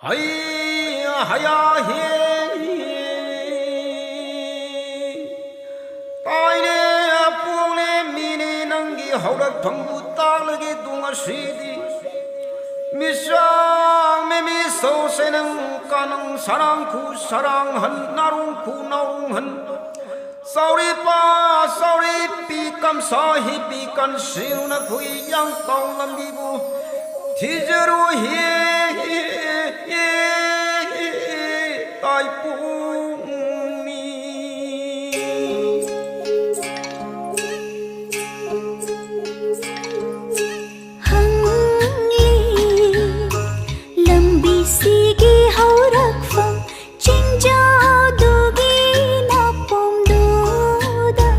hay haya he tai le pu le mi ne nang gi hau rak thong bu ta le gi dung a si di mi sang me mi so se nang ka nang sarang khu sarang han narung khu narung han sorry pi kam sa hi pi kan siu na khui yang tong lam bi bu thi jeru hi tai pu mi hang li lambi si gi hau rak phang ching jao du gi na pom du da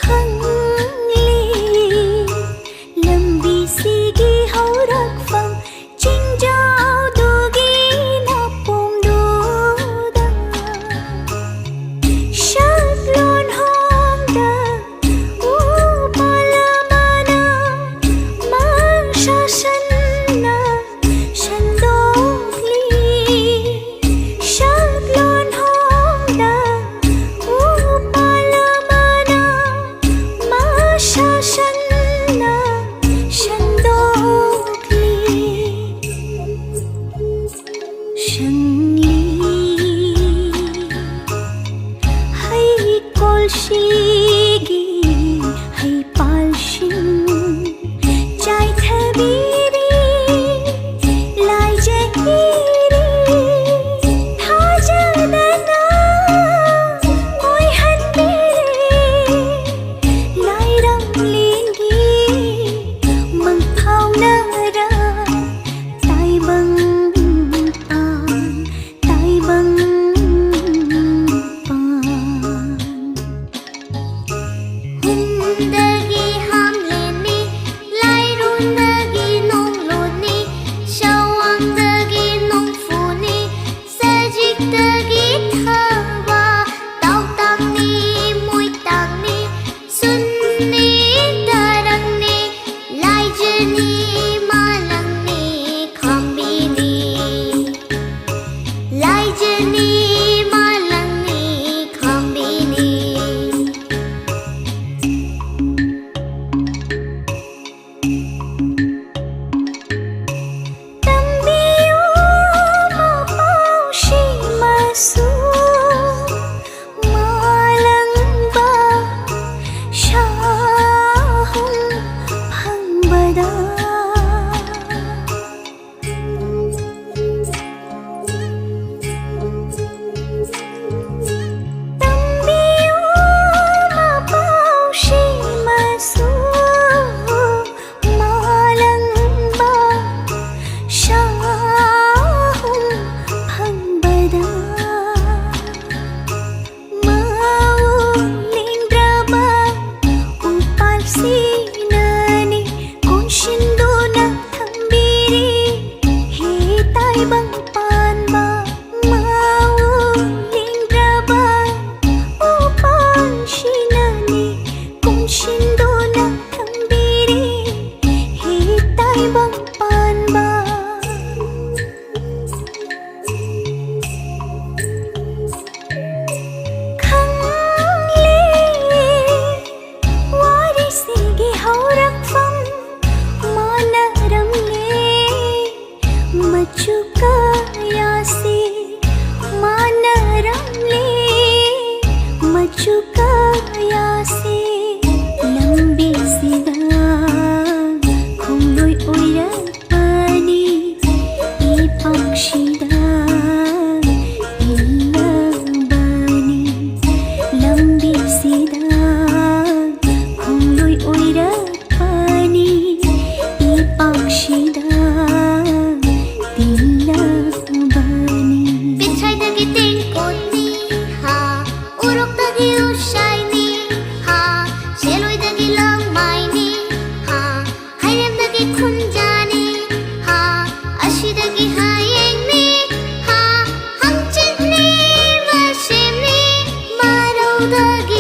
hang li lambi si gi hau rak phang ching jao du gi na pom du da shat lon hom da u pala mana ma sha shan na shan do li shat lon hom da u pala mana ma sha shan na shan do li shan li hay kol shigi hay pal shin chai thabiri lai jahiri tha jadana koi han mere lai ram lingi mang phau na ra tai bang pan tai bang pan Hindagi hamleni lai rundagi nong loni shawangdagi nong funi sajikdagi thawa tau tangni mui tangni sunni darangni lai jani malangni khambini lai jani malangni khambini Tambiyo mapau shi masu malang ba shahum phang bada Tambiyo mapau shi masu malang ba shahum phang bada mau lindra ba upal sinani kon shindo na thambiri he tai bang pan ba mau lindra ba upal sinani kon shindo na thambiri he tai bang pan ba khang le wari se gi hau rak phang mana ram le machuka ya se mana ram le machuka ya se lambi sida khom loi oira pani e pakshida illa bani lambi sida khom loi oira pani e pakshida illa bani pichai dagi ten koni ha urok dagi ushai ni ha sheloi dagi lang mai ni ha hairem dagi khunjani ha ashi dagi hayeng ni ha hangchin ni mashim ni marau dagi